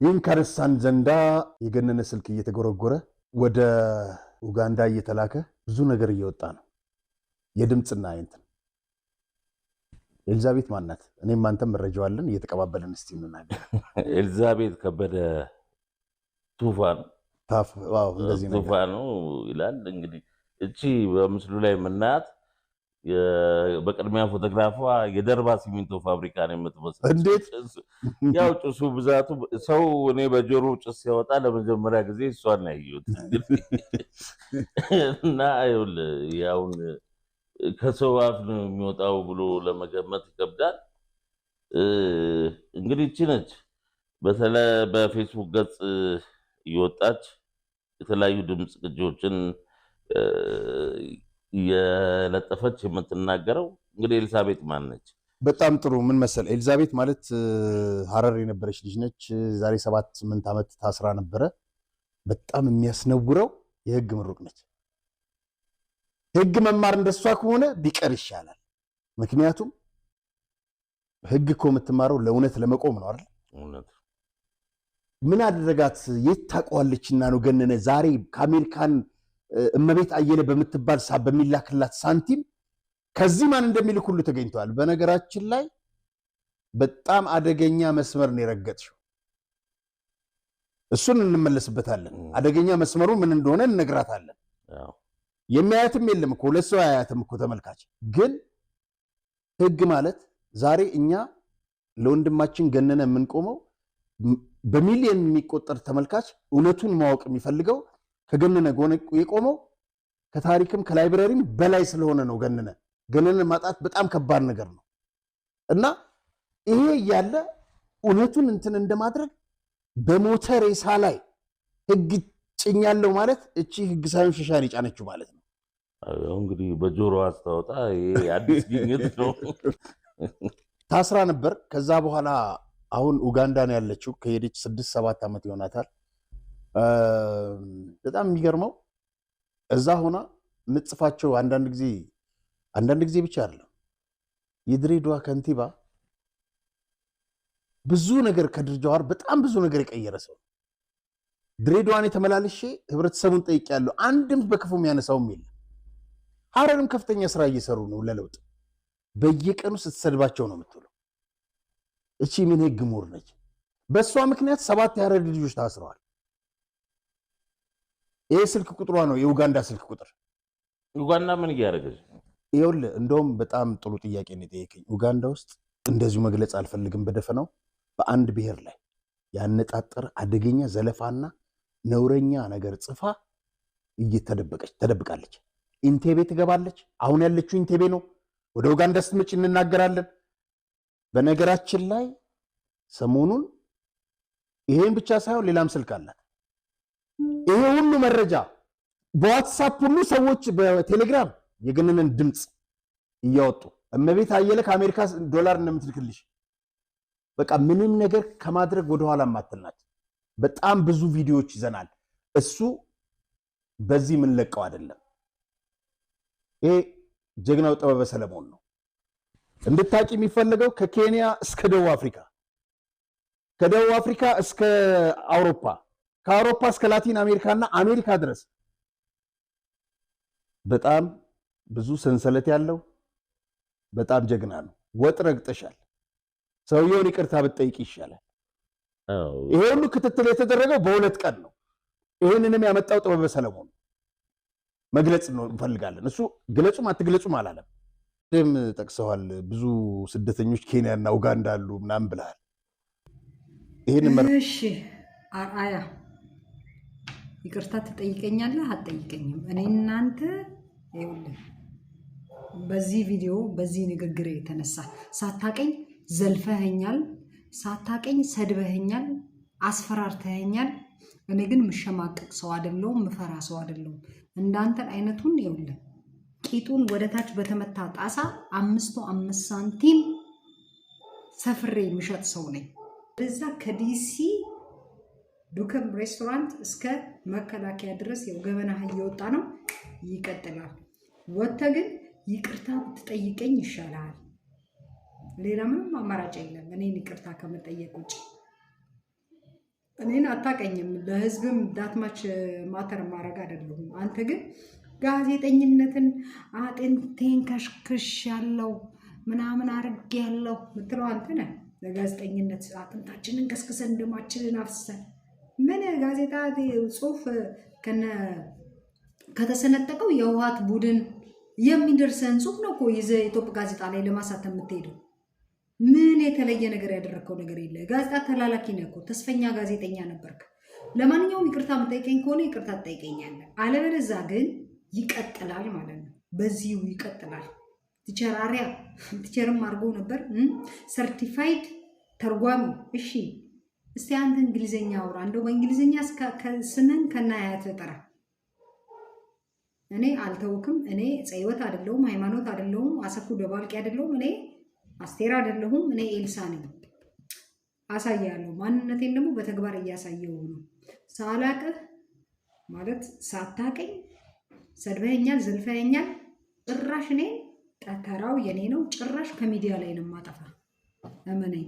ይህን ካነሳን ዘንዳ የገነነ ስልክ እየተጎረጎረ ወደ ኡጋንዳ እየተላከ ብዙ ነገር እየወጣ ነው። የድምጽና እንትን ኤልዛቤት ማናት? እኔም አንተም መረጃው አለን እየተቀባበልን እስቲ እንናገር። ኤልዛቤት ከበደ ቱፋን ዋው እንደዚህ ነው ቱፋኑ ይላል። እንግዲህ እቺ በምስሉ ላይ የምናያት በቅድሚያ ፎቶግራፏ የደርባ ሲሚንቶ ፋብሪካ ነው የምትመስለው። እንዴት ያው ጭሱ ብዛቱ ሰው እኔ በጆሮ ጭስ ሲያወጣ ለመጀመሪያ ጊዜ እሷን ነው ያየሁት። እና ያውን ከሰው አፍ ነው የሚወጣው ብሎ ለመገመት ይከብዳል። እንግዲህ እቺ ነች በተለይ በፌስቡክ ገጽ እየወጣች የተለያዩ ድምፅ ቅጂዎችን የለጠፈች የምትናገረው። እንግዲህ ኤልዛቤት ማን ነች? በጣም ጥሩ። ምን መሰል ኤልዛቤት ማለት ሐረር የነበረች ልጅ ነች። ዛሬ 7-8 ዓመት ታስራ ነበረ። በጣም የሚያስነውረው የህግ ምሩቅ ነች። ህግ መማር እንደሷ ከሆነ ቢቀር ይሻላል። ምክንያቱም ህግ እኮ የምትማረው ለእውነት ለመቆም ነው አይደል? እውነት ምን አደረጋት? የት ታውቀዋለችና ነው ገነነ ዛሬ ከአሜሪካን እመቤት አየለ በምትባል በሚላክላት ሳንቲም ከዚህ ማን እንደሚልክ ሁሉ ተገኝተዋል። በነገራችን ላይ በጣም አደገኛ መስመር ነው የረገጥሽው። እሱን እንመለስበታለን። አደገኛ መስመሩ ምን እንደሆነ እንነግራታለን። የሚያያትም የለም እኮ ለሰው አያያትም እኮ ተመልካች። ግን ህግ ማለት ዛሬ እኛ ለወንድማችን ገነነ የምንቆመው በሚሊዮን የሚቆጠር ተመልካች እውነቱን ማወቅ የሚፈልገው ከገነነ ጎን የቆመው ከታሪክም ከላይብረሪም በላይ ስለሆነ ነው። ገነነ ማጣት በጣም ከባድ ነገር ነው እና ይሄ ያለ እውነቱን እንትን እንደማድረግ በሞተ ሬሳ ላይ ህግ ጭኛለው ማለት እቺ ህግ ሳይሆን ሸሻን የጫነችው ማለት ነው። እንግዲህ በጆሮ አስተውጣ ይሄ አዲስ ግኝት ነው። ታስራ ነበር። ከዛ በኋላ አሁን ኡጋንዳ ነው ያለችው። ከሄደች 6-7 ዓመት ይሆናታል። በጣም የሚገርመው እዛ ሆና ምጽፋቸው አንዳንድ ጊዜ ብቻ አይደለም። የድሬዳዋ ከንቲባ ብዙ ነገር ከድር ጀዋር በጣም ብዙ ነገር የቀየረ ሰው። ድሬዳዋን የተመላለሼ ህብረተሰቡን ጠይቄያለሁ። አንድም በክፉ የሚያነሳውም የለም። ሐረርም ከፍተኛ ስራ እየሰሩ ነው ለለውጥ። በየቀኑ ስትሰድባቸው ነው የምትውለው። እቺ ምን ህግ ምሁር ነች? በእሷ ምክንያት 7 የሐረር ልጆች ታስረዋል። ይሄ ስልክ ቁጥሯ ነው የኡጋንዳ ስልክ ቁጥር። ኡጋንዳ ምን እያደረገች? ይኸውልህ እንደውም በጣም ጥሩ ጥያቄ ነው የጠየቀኝ። ኡጋንዳ ውስጥ እንደዚሁ መግለጽ አልፈልግም በደፈናው በአንድ ብሔር ላይ ያነጣጠረ አደገኛ ዘለፋና ነውረኛ ነገር ጽፋ ተደብቃለች። ኢንቴቤ ትገባለች። አሁን ያለችው ኢንቴቤ ነው። ወደ ኡጋንዳ ስትመጪ እንናገራለን። በነገራችን ላይ ሰሞኑን ይሄን ብቻ ሳይሆን ሌላም ስልክ አላት። ይሄ ሁሉ መረጃ በዋትስአፕ ሁሉ ሰዎች በቴሌግራም የገነነን ድምፅ እያወጡ እመቤት አየለ ከአሜሪካ ዶላር እንደምትልክልሽ በቃ ምንም ነገር ከማድረግ ወደኋላ ማትልናት። በጣም ብዙ ቪዲዮዎች ይዘናል። እሱ በዚህ ምን ለቀው አይደለም። ይሄ ጀግናው ጥበበ ሰለሞን ነው። እንድታቂ የሚፈልገው ከኬንያ እስከ ደቡብ አፍሪካ፣ ከደቡብ አፍሪካ እስከ አውሮፓ፣ ከአውሮፓ እስከ ላቲን አሜሪካና አሜሪካ ድረስ በጣም ብዙ ሰንሰለት ያለው በጣም ጀግና ነው። ወጥ ረግጠሻል። ሰውየውን ይቅርታ ብትጠይቂ ይሻላል። ይሄ ሁሉ ክትትል የተደረገው በ2 ቀን ነው። ይሄንንም ያመጣው ጥበበ ሰለሞን መግለጽ ነው እንፈልጋለን። እሱ ግለጹም አትግለጹም አላለም። ደም ጠቅሰዋል። ብዙ ስደተኞች ኬንያና ኡጋንዳ አሉ ምናምን ብለሃል። እሺ አርአያ ይቅርታ ትጠይቀኛለህ አትጠይቀኝም? እኔ እናንተ ይኸውልህ በዚህ ቪዲዮ በዚህ ንግግር የተነሳ ሳታቀኝ ዘልፈኸኛል፣ ሳታቀኝ ሰድበኸኛል፣ አስፈራርተኸኛል። እኔ ግን ምሸማቀቅ ሰው አይደለሁም፣ ምፈራ ሰው አይደለሁም። እንዳንተን አይነቱን ይኸውልህ ቂጡን ወደታች በተመታ ጣሳ 5 ሳንቲም ሰፍሬ ምሸጥ ሰው ነኝ። እዛ ከዲሲ ዱከም ሬስቶራንት እስከ መከላከያ ድረስ ገበና እየወጣ ነው፣ ይቀጥላል። ወጥተህ ግን ይቅርታ ብትጠይቀኝ ይሻላል። ሌላ ምንም አማራጭ የለም እኔን ይቅርታ ከመጠየቅ ውጭ። እኔን አታቀኝም። ለህዝብም ዳትማች ማተር ማድረግ አይደለሁም። አንተ ግን ጋዜጠኝነትን አጥንቴን ከሽክሽ ያለው ምናምን አርግ ያለው ምትለው አንተ ነህ። ለጋዜጠኝነት አጥንታችንን ከስክሰን ደማችንን አፍሰን ምን ጋዜጣ ጽሁፍ ከተሰነጠቀው የህወሓት ቡድን የሚደርሰን ጽሁፍ ነው እኮ ይዘህ የኢትዮጵያ ጋዜጣ ላይ ለማሳተም የምትሄደው። ምን የተለየ ነገር ያደረግከው ነገር የለ። ጋዜጣ ተላላኪ ነህ እኮ፣ ተስፈኛ ጋዜጠኛ ነበርክ። ለማንኛውም ይቅርታ የምጠይቀኝ ከሆነ ይቅርታ ትጠይቀኛለህ። አለበለዚያ ግን ይቀጥላል ማለት ነው። በዚሁ ይቀጥላል። ቲቸር አርያ ቲቸርም አድርጎ ነበር ሰርቲፋይድ ተርጓሚ። እሺ እስቲ አንተ እንግሊዝኛ አውራ። እንደው በእንግሊዝኛ ስምን ከናያት ጥራ። እኔ አልተውክም። እኔ ፀይወት አይደለሁም፣ ሃይማኖት አይደለሁም፣ አሰፉ ደባልቂ አይደለሁም፣ እኔ አስቴር አይደለሁም። እኔ ኤልሳ ነኝ። አሳያለሁ። ማንነቴን ደግሞ በተግባር እያሳየው ነው። ሳላቅህ ማለት ሳታቀኝ ሰድበኸኛል፣ ዘልፈኸኛል። ጭራሽ እኔ ጠተራው የኔ ነው። ጭራሽ ከሚዲያ ላይ ነው ማጠፋ። እመነኝ።